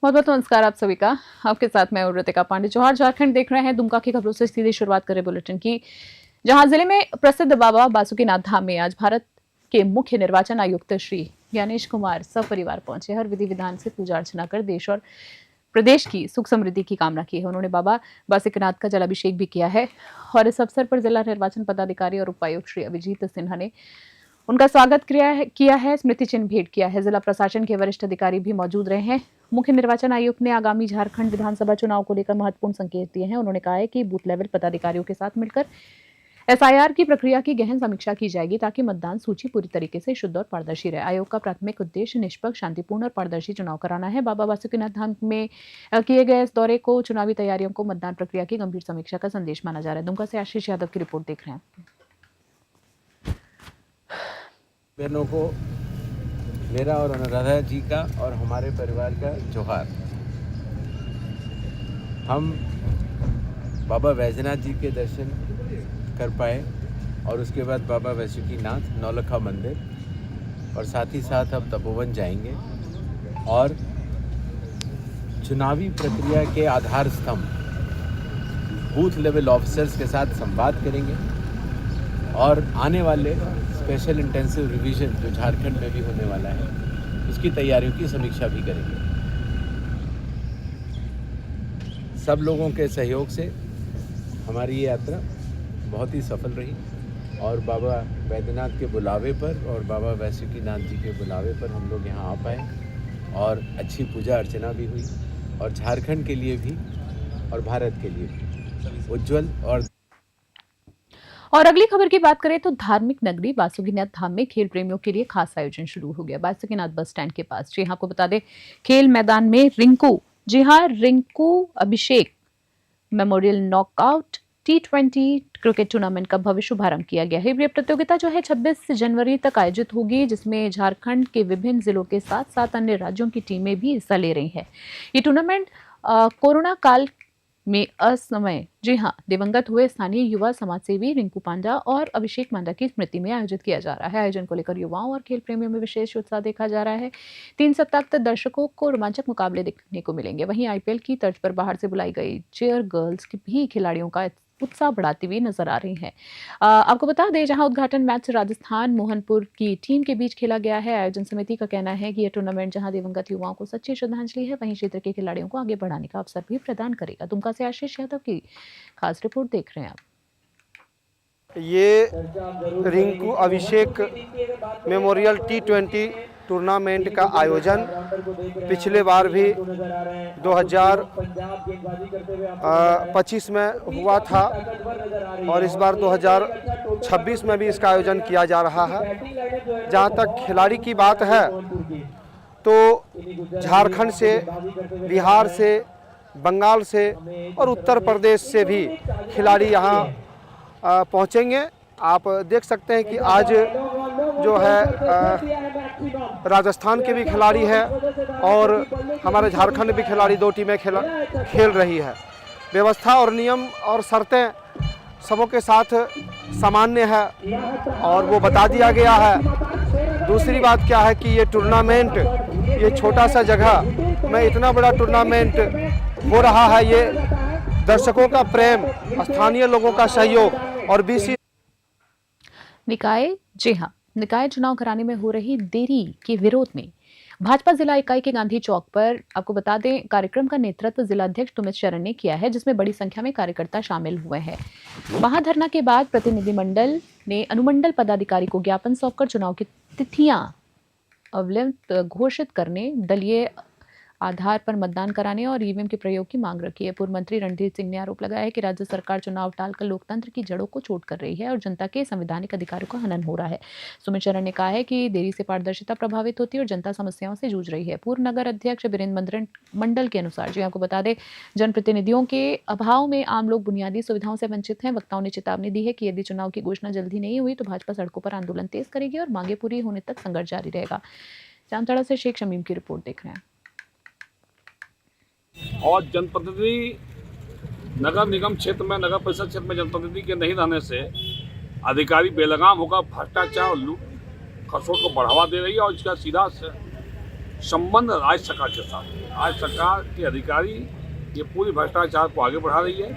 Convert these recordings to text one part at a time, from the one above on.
बहुत बहुत नमस्कार आप सभी का। आपके साथ मैं ऋतिका पांडे। जौहर झारखंड देख रहे हैं। दुमका की खबरों से सीधी शुरुआत करें बुलेटिन की, जहां जिले में प्रसिद्ध बाबा बासुकीनाथ धाम में आज भारत के मुख्य निर्वाचन आयुक्त श्री ज्ञानेश कुमार सपरिवार पहुंचे। हर विधि विधान से पूजा अर्चना कर देश और प्रदेश की सुख समृद्धि की कामना की है। उन्होंने बाबा बासुकीनाथ का जलाभिषेक भी किया है और इस अवसर पर जिला निर्वाचन पदाधिकारी और उपायुक्त श्री अभिजीत सिन्हा ने उनका स्वागत किया है, स्मृति चिन्ह भेंट किया है। जिला प्रशासन के वरिष्ठ अधिकारी भी मौजूद रहे हैं। मुख्य निर्वाचन आयुक्त ने आगामी झारखंड विधानसभा चुनाव को लेकर महत्वपूर्ण संकेत दिए हैं। उन्होंने कहा है कि बूथ लेवल पदाधिकारियों के साथ मिलकर एसआईआर की प्रक्रिया की गहन समीक्षा की जाएगी ताकि मतदान सूची पूरी तरीके से शुद्ध और पारदर्शी रहे। आयोग का प्राथमिक उद्देश्य निष्पक्ष, शांतिपूर्ण और पारदर्शी चुनाव कराना है। बाबा बासुकीनाथ धाम में किए गए इस दौरे को चुनावी तैयारियों को मतदान प्रक्रिया की गंभीर समीक्षा का संदेश माना जा रहा है। दुमका से आशीष यादव की रिपोर्ट देख रहे हैं। बहनों को मेरा और अनुराधा जी का और हमारे परिवार का जोहार। हम बाबा वैद्यनाथ जी के दर्शन कर पाए और उसके बाद बाबा बासुकीनाथ नौलखा मंदिर और साथ ही साथ अब तपोवन जाएंगे और चुनावी प्रक्रिया के आधार स्तंभ बूथ लेवल ऑफिसर्स के साथ संवाद करेंगे और आने वाले स्पेशल इंटेंसिव रिवीजन जो झारखंड में भी होने वाला है उसकी तैयारियों की समीक्षा भी करेंगे। सब लोगों के सहयोग से हमारी ये यात्रा बहुत ही सफल रही और बाबा वैद्यनाथ के बुलावे पर और बाबा बासुकीनाथ जी के बुलावे पर हम लोग यहाँ आ पाए और अच्छी पूजा अर्चना भी हुई और झारखंड के लिए भी और भारत के लिए भी उज्जवल और अगली खबर की बात करें तो धार्मिक नगरी बासुकीनाथ धाम में खेल प्रेमियों के लिए खास आयोजन शुरू हो गया। बासुकीनाथ बस स्टैंड के पास, जी हाँ, आपको बता दें, खेल मैदान में Rinku Abhishek memorial knockout T20 cricket tournament का भव्य शुभारंभ किया गया है। ये प्रतियोगिता जो है 26 जनवरी तक आयोजित होगी, जिसमें झारखंड के विभिन्न जिलों के साथ साथ अन्य राज्यों की टीमें भी हिस्सा ले रही हैं। ये टूर्नामेंट कोरोना काल में असमय, जी हाँ, दिवंगत हुए स्थानीय युवा समाजसेवी रिंकू पांडा और अभिषेक मांडा की स्मृति में आयोजित किया जा रहा है। आयोजन को लेकर युवाओं और खेल प्रेमियों में विशेष उत्साह देखा जा रहा है। 3 सप्ताह तक दर्शकों को रोमांचक मुकाबले देखने को मिलेंगे। वहीं आईपीएल की तर्ज पर बाहर से बुलाई गई चेयर गर्ल्स की भी खिलाड़ियों का उत्साह बढ़ाती हुई नजर आ रही है। आपको बता दें, जहां उद्घाटन मैच राजस्थान मोहनपुर की टीम के बीच खेला गया है। आयोजन समिति का कहना है कि यह टूर्नामेंट जहां दिवंगत युवाओं को सच्ची श्रद्धांजलि है, वहीं क्षेत्र के खिलाड़ियों को आगे बढ़ाने का अवसर भी प्रदान करेगा। दुमका से आशीष यादव की खास रिपोर्ट देख रहे हैं आप। ये Rinku Abhishek memorial T20 tournament का आयोजन पिछले बार भी 2025 में हुआ था और इस बार 2026 में भी इसका आयोजन किया जा रहा है। जहाँ तक खिलाड़ी की बात है तो झारखंड से, बिहार से, बंगाल से और उत्तर प्रदेश से भी खिलाड़ी यहाँ पहुँचेंगे। आप देख सकते हैं कि आज जो है राजस्थान के भी खिलाड़ी हैं और हमारे झारखंड भी खिलाड़ी, 2 टीमें खेल रही है। व्यवस्था और नियम और शर्तें सबों के साथ सामान्य है और वो बता दिया गया है। दूसरी बात क्या है कि ये टूर्नामेंट, ये छोटा सा जगह में इतना बड़ा टूर्नामेंट हो रहा है, ये दर्शकों का प्रेम, स्थानीय लोगों का सहयोग और बीसी निकाय, जी हाँ, निकाय चुनाव कराने में हो रही देरी के विरोध में भाजपा जिला इकाई के गांधी चौक पर, आपको बता दें, कार्यक्रम का नेतृत्व जिला अध्यक्ष तुमित शरण ने किया है, जिसमें बड़ी संख्या में कार्यकर्ता शामिल हुए हैं। महाधरना के बाद प्रतिनिधिमंडल ने अनुमंडल पदाधिकारी को ज्ञापन सौंपकर चुनाव की तिथियां अवलंबित घोषित करने, दलीय आधार पर मतदान कराने और ईवीएम के प्रयोग की मांग रखी है। पूर्व मंत्री रणधीर सिंह ने आरोप लगाया है कि राज्य सरकार चुनाव टालकर लोकतंत्र की जड़ों को चोट कर रही है और जनता के संवैधानिक अधिकारों का हनन हो रहा है। सुमित शरण ने कहा है कि देरी से पारदर्शिता प्रभावित होती है और जनता समस्याओं से जूझ रही है। पूर्व नगर अध्यक्ष वीरेंद्र मंडल के अनुसार, जी आपको बता दें, जनप्रतिनिधियों के अभाव में आम लोग बुनियादी सुविधाओं से वंचित हैं। वक्ताओं ने चेतावनी दी है कि यदि चुनाव की घोषणा जल्दी नहीं हुई तो भाजपा सड़कों पर आंदोलन तेज करेगी और मांगे पूरी होने तक संघर्ष जारी रहेगा। जामताड़ा से शेख शमीम की रिपोर्ट देख रहे हैं। और जनप्रतिनिधि नगर निगम क्षेत्र में, नगर परिषद क्षेत्र में जनप्रतिनिधि के नहीं रहने से अधिकारी बेलगाम होकर भ्रष्टाचार और लूट खसोट को बढ़ावा दे रही है और इसका सीधा संबंध राज्य सरकार के साथ। आज सरकार के अधिकारी ये पूरी भ्रष्टाचार को आगे बढ़ा रही है।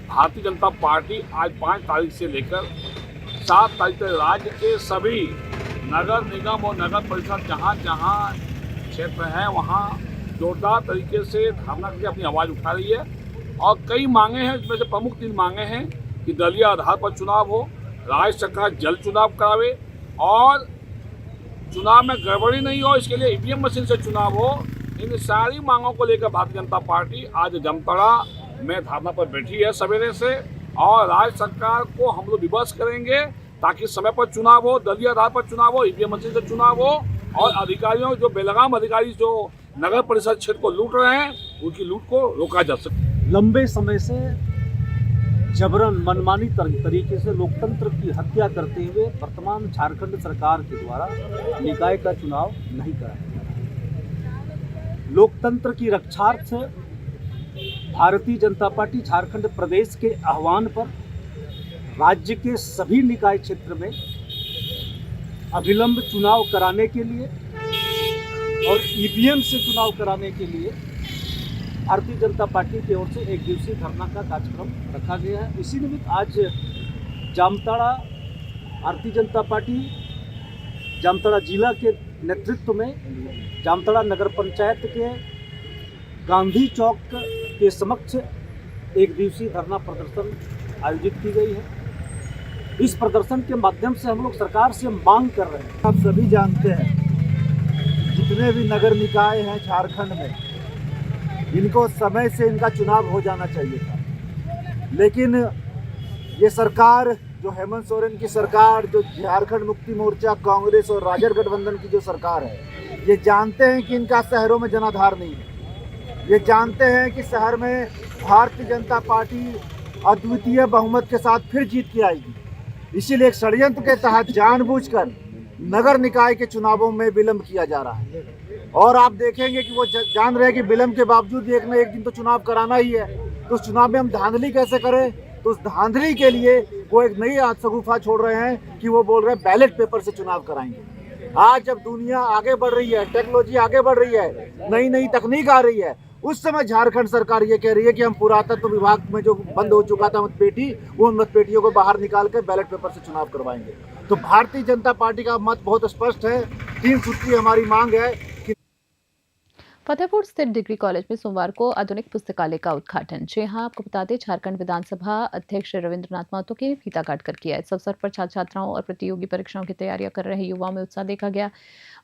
भारतीय जनता पार्टी आज 5 तारीख से लेकर 7 तारीख तक राज्य के सभी नगर निगम और नगर परिषद जहाँ जहाँ क्षेत्र हैं वहाँ जोरदार तरीके से धरना करके अपनी आवाज़ उठा रही है। और कई मांगे हैं, इसमें से प्रमुख 3 मांगे हैं कि दलीय आधार पर चुनाव हो, राज्य सरकार जल्द चुनाव करावे और चुनाव में गड़बड़ी नहीं हो, इसके लिए ईवीएम मशीन से चुनाव हो। इन सारी मांगों को लेकर भारतीय जनता पार्टी आज जामताड़ा में धरना पर बैठी है सवेरे से, और राज्य सरकार को हम लोग विवश करेंगे ताकि समय पर चुनाव हो, दलीय आधार पर चुनाव हो, ईवीएम मशीन से चुनाव हो, और अधिकारियों जो बेलगाम अधिकारी जो नगर परिषद क्षेत्र को लूट रहे हैं उनकी लूट को रोका जा सके। लंबे समय से जबरन मनमानी तरीके से लोकतंत्र की हत्या करते हुए वर्तमान झारखंड सरकार के द्वारा निकाय का चुनाव नहीं कराया जा रहा। लोकतंत्र की रक्षार्थ भारतीय जनता पार्टी झारखंड प्रदेश के आह्वान पर राज्य के सभी निकाय क्षेत्र में अविलंब चुनाव कराने के लिए और ईवीएम से चुनाव कराने के लिए भारतीय जनता पार्टी की ओर से 1 दिवसीय धरना का कार्यक्रम रखा गया है। इसी निमित्त आज जामताड़ा भारतीय जनता पार्टी जामताड़ा जिला के नेतृत्व में जामताड़ा नगर पंचायत के गांधी चौक के समक्ष 1 दिवसीय धरना प्रदर्शन आयोजित की गई है। इस प्रदर्शन के माध्यम से हम लोग सरकार से मांग कर रहे हैं। आप सभी जानते हैं जितने भी नगर निकाय हैं झारखंड में, इनको समय से इनका चुनाव हो जाना चाहिए था, लेकिन ये सरकार जो हेमंत सोरेन की सरकार, जो झारखंड मुक्ति मोर्चा, कांग्रेस और राजग गठबंधन की जो सरकार है, ये जानते हैं कि इनका शहरों में जनाधार नहीं है। ये जानते हैं कि शहर में भारतीय जनता पार्टी अद्वितीय बहुमत के साथ फिर जीत के आएगी। इसीलिए एक षड्यंत्र के तहत जानबूझकर नगर निकाय के चुनावों में विलंब किया जा रहा है। और आप देखेंगे कि वो जान रहे हैं कि विलंब के बावजूद एक न एक दिन तो चुनाव कराना ही है, तो उस चुनाव में हम धांधली कैसे करें? तो उस धांधली के लिए वो एक नई शगुफा छोड़ रहे हैं कि वो बोल रहे हैं बैलेट पेपर से चुनाव कराएंगे। आज जब दुनिया आगे बढ़ रही है, टेक्नोलॉजी आगे बढ़ रही है, नई नई तकनीक आ रही है, उस समय झारखंड सरकार ये कह रही है कि हम पुरातत्व विभाग में जो बंद हो चुका था मतपेटी, वो मतपेटियों को बाहर निकाल कर बैलेट पेपर से चुनाव करवाएंगे। तो भारतीय जनता पार्टी का मत बहुत स्पष्ट है। 3 सूत्री हमारी मांग है। फतेहपुर स्थित डिग्री कॉलेज में सोमवार को आधुनिक पुस्तकालय का उद्घाटन। जी हां, आपको बता दें, झारखंड विधानसभा अध्यक्ष रविंद्रनाथ महतो के फीता काट कर किया। इस अवसर पर छात्र छात्राओं और प्रतियोगी परीक्षाओं की तैयारियां कर रहे युवाओं में उत्साह देखा गया।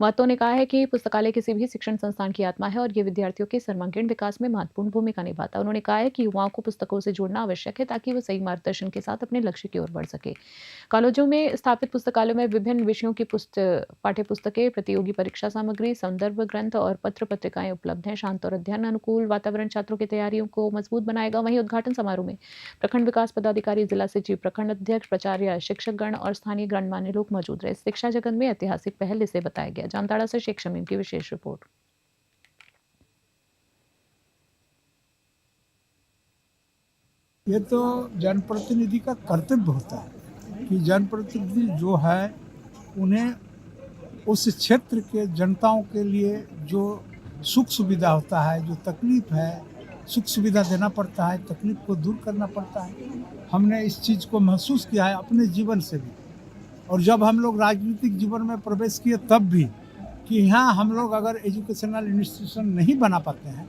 महतो ने कहा है कि पुस्तकालय किसी भी शिक्षण संस्थान की आत्मा है और ये विद्यार्थियों के सर्वांगीण विकास में महत्वपूर्ण भूमिका निभाता है। उन्होंने कहा है कि युवाओं को पुस्तकों से जोड़ना आवश्यक है ताकि वो सही मार्गदर्शन के साथ अपने लक्ष्य की ओर बढ़ सके। कॉलेजों में स्थापित पुस्तकालयों में विभिन्न विषयों की पाठ्य पुस्तकें, प्रतियोगी परीक्षा सामग्री, संदर्भ ग्रंथ और पत्र पत्रिकाएं उपलब्ध हैं। शांत और अध्ययन अनुकूल वातावरण छात्रों की तैयारियों को मजबूत बनाएगा। वहीं उद्घाटन समारोह में प्रखंड विकास पदाधिकारी, जिला सचिव, प्रखंड अध्यक्ष, प्राचार्य, शिक्षकगण और स्थानीय गणमान्य लोग मौजूद रहे। शिक्षा जगत में ऐतिहासिक पहल इसे बताया गया। जामताड़ा से शेख शमीम की विशेष रिपोर्ट। ये तो जनप्रतिनिधि का कर्तव्य होता है कि जनप्रतिनिधि जो है उन्हें उस क्षेत्र के जनताओं के लिए जो सुख सुविधा होता है, जो तकलीफ है, सुख सुविधा देना पड़ता है, तकलीफ को दूर करना पड़ता है। हमने इस चीज़ को महसूस किया है अपने जीवन से भी, और जब हम लोग राजनीतिक जीवन में प्रवेश किए तब भी, कि यहाँ हम लोग अगर एजुकेशनल इंस्टीट्यूशन नहीं बना पाते हैं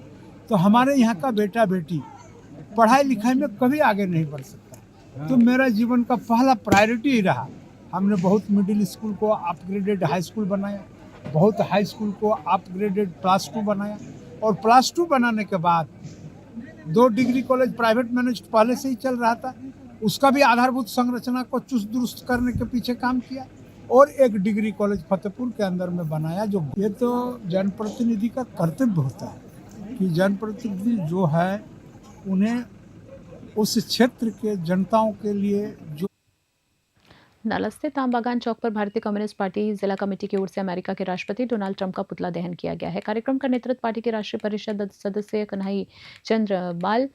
तो हमारे यहाँ का बेटा बेटी पढ़ाई लिखाई में कभी आगे नहीं बढ़ सकता। तो मेरा जीवन का पहला प्रायोरिटी ही रहा। हमने बहुत मिडिल स्कूल को अपग्रेडेड हाई स्कूल बनाया, बहुत हाई स्कूल को अपग्रेडेड प्लस 2 बनाया, और प्लस 2 बनाने के बाद 2 डिग्री कॉलेज प्राइवेट मैनेज पहले से ही चल रहा था, उसका भी आधारभूत संरचना को चुस्त दुरुस्त करने के पीछे काम किया, और 1 डिग्री कॉलेज फतेहपुर के अंदर में बनाया। जो ये तो जनप्रतिनिधि का कर्तव्य होता है कि जनप्रतिनिधि जो है उन्हें उस क्षेत्र के जनताओं के लिए जो नाला स्थित आम बागान चौक पर भारतीय कम्युनिस्ट पार्टी जिला कमेटी की ओर से अमेरिका के राष्ट्रपति डोनाल्ड ट्रंप का पुतला दहन किया गया है। कार्यक्रम का नेतृत्व पार्टी के राष्ट्रीय परिषद सदस्य कन्हई चंद्र बाल,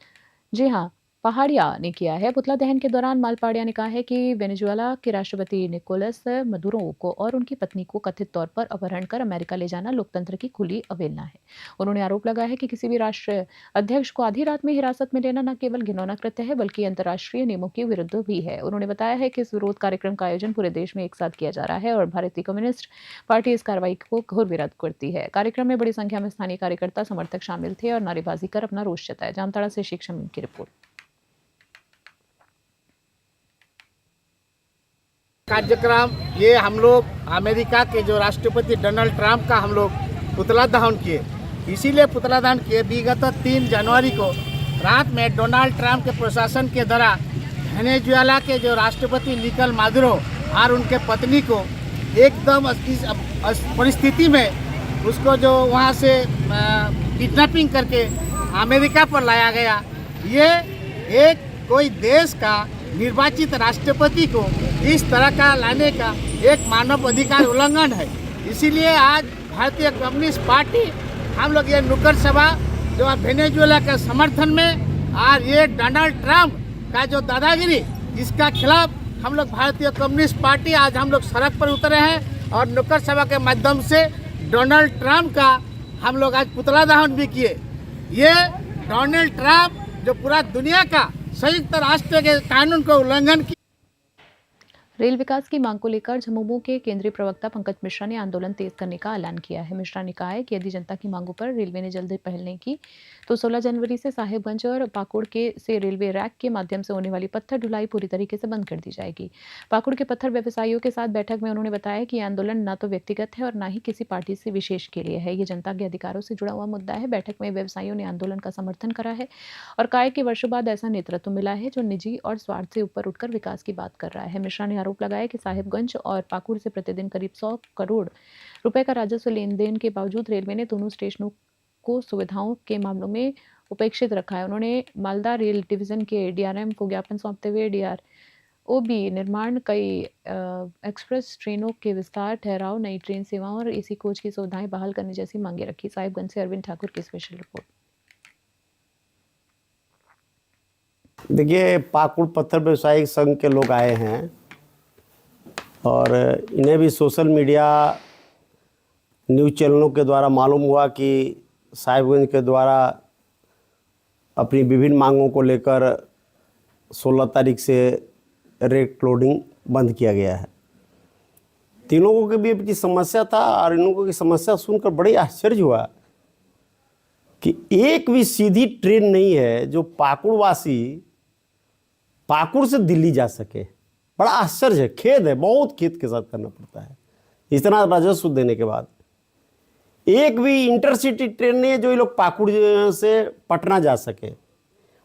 जी हां, पहाड़िया ने किया है। पुतला दहन के दौरान मालपाड़िया ने कहा है कि वेनेजुएला के राष्ट्रपति निकोलस मदुरो को और उनकी पत्नी को कथित तौर पर अपहरण कर अमेरिका ले जाना लोकतंत्र की खुली अवहेलना है। उन्होंने आरोप लगाया है कि किसी भी राष्ट्र अध्यक्ष को आधी रात में हिरासत में लेना न केवल घिनौना कृत्य है बल्कि अंतर्राष्ट्रीय नियमों के विरुद्ध भी है। उन्होंने बताया है कि इस विरोध कार्यक्रम का आयोजन पूरे देश में एक साथ किया जा रहा है और भारतीय कम्युनिस्ट पार्टी इस कार्रवाई को घोर विरोध करती है। कार्यक्रम में बड़ी संख्या में स्थानीय कार्यकर्ता समर्थक शामिल थे और नारेबाजी कर अपना रोष जताया। जामताड़ा से शेख शमीम की रिपोर्ट। कार्यक्रम ये हम लोग अमेरिका के जो राष्ट्रपति डोनाल्ड ट्रंप का हम लोग पुतला दहन किए, इसीलिए पुतला दहन किए। विगत 3 जनवरी को रात में डोनाल्ड ट्रंप के प्रशासन के द्वारा वेनेजुएला के जो राष्ट्रपति निकोलस मादुरो और उनके पत्नी को एकदम इस परिस्थिति में उसको जो वहाँ से किडनैपिंग करके अमेरिका पर लाया गया। ये एक कोई देश का निर्वाचित राष्ट्रपति को इस तरह का लाने का एक मानव अधिकार उल्लंघन है। इसीलिए आज भारतीय कम्युनिस्ट पार्टी हम लोग ये नुक्कड़ सभा जो वेनेजुएला के समर्थन में और ये डोनाल्ड ट्रंप का जो दादागिरी, इसका खिलाफ हम लोग भारतीय कम्युनिस्ट पार्टी आज हम लोग सड़क पर उतरे हैं और नुक्कड़ सभा के माध्यम से डोनाल्ड ट्रंप का हम लोग आज पुतला दहन भी किए। ये डोनाल्ड ट्रंप जो पूरा दुनिया का संयुक्त राष्ट्र के कानून को उल्लंघन किया। रेल विकास की मांग को लेकर झमुमो के केंद्रीय प्रवक्ता पंकज मिश्रा ने आंदोलन तेज करने का ऐलान किया है। मिश्रा ने कहा है कि यदि जनता की मांगों पर रेलवे ने जल्द पहल नहीं की तो 16 जनवरी से साहेबगंज और पाकुड़ से रेलवे रैक के माध्यम से होने वाली पत्थर ढुलाई पूरी तरीके से बंद कर दी जाएगी। पाकुड़ के पत्थर व्यवसायियों के साथ बैठक में उन्होंने बताया कि यह आंदोलन न तो व्यक्तिगत है और न ही किसी पार्टी से विशेष के लिए है। ये जनता के अधिकारों से जुड़ा हुआ मुद्दा है। बैठक में व्यवसायियों ने आंदोलन का समर्थन करा है और कहा कि वर्षों बाद ऐसा नेतृत्व मिला है जो निजी और स्वार्थ से ऊपर उठकर विकास की बात कर रहा है। मिश्रा ने आरोप लगाया कि साहिबगंज और पाकुड़ से प्रतिदिन करीब 100 करोड़ रुपए का राजस्व लेन देन के बावजूद रेलवे ने दोनों स्टेशनों को सुविधाओं के मामलों में उपेक्षित रखा है। उन्होंने मालदा रेल डिवीजन के डीआरएम को ज्ञापन सौंपते हुए डीआरओबी निर्माण, कई एक्सप्रेस ट्रेनों के विस्तार, ठहराव, नई ट्रेन सेवाओं और एसी कोच की सुविधाएं बहाल करने जैसी मांगे रखी। साहिबगंज से अरविंद ठाकुर की स्पेशल रिपोर्ट। देखिए, पाकुड़ पत्थर व्यवसायिक संघ के लोग आए हैं और इन्हें भी सोशल मीडिया न्यूज़ चैनलों के द्वारा मालूम हुआ कि साहिबगंज के द्वारा अपनी विभिन्न मांगों को लेकर 16 तारीख से रेक लोडिंग बंद किया गया है। तीन लोगों के बीच की समस्या था और इन लोगों की समस्या सुनकर बड़ी आश्चर्य हुआ कि एक भी सीधी ट्रेन नहीं है जो पाकुड़वासी पाकुड़ से दिल्ली जा सके। बड़ा आश्चर्य है, खेद है, बहुत खेद के साथ करना पड़ता है इतना राजस्व देने के बाद। एक भी इंटरसिटी ट्रेन नहीं है जो ये लोग पाकुड़ से पटना जा सके।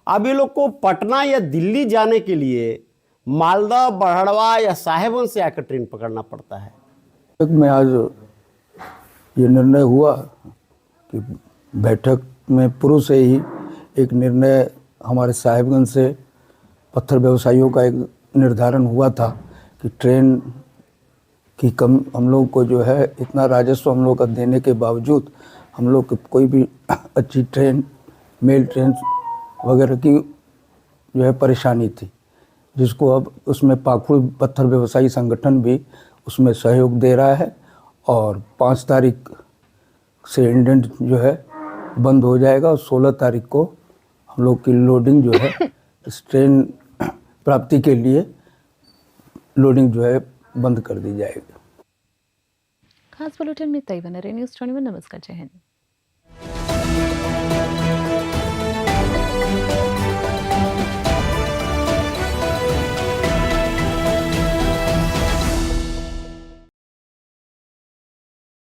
अब ये लोग को पटना या दिल्ली जाने के लिए मालदा, बड़हड़वा या साहेबगंज से आकर ट्रेन पकड़ना पड़ता है। में आज ये निर्णय हुआ कि बैठक में पूर्व से ही एक निर्णय हमारे साहेबगंज से पत्थर व्यवसायियों का एक निर्धारण हुआ था कि ट्रेन की कम हम लोग को जो है इतना राजस्व हम लोग का देने के बावजूद हम लोग को कोई भी अच्छी ट्रेन, मेल ट्रेन वगैरह की जो है परेशानी थी, जिसको अब उसमें पाकुड़ पत्थर व्यवसायी संगठन भी उसमें सहयोग दे रहा है और 5 तारीख से इंडेंट जो है बंद हो जाएगा और 16 तारीख को हम लोग की लोडिंग जो है इस ट्रेन प्राप्ति के लिए लोडिंग जो है बंद कर दी जाएगी। खास बुलेटिन में तय बने रहे। न्यूज़ 21। नमस्कार, जय हिंद।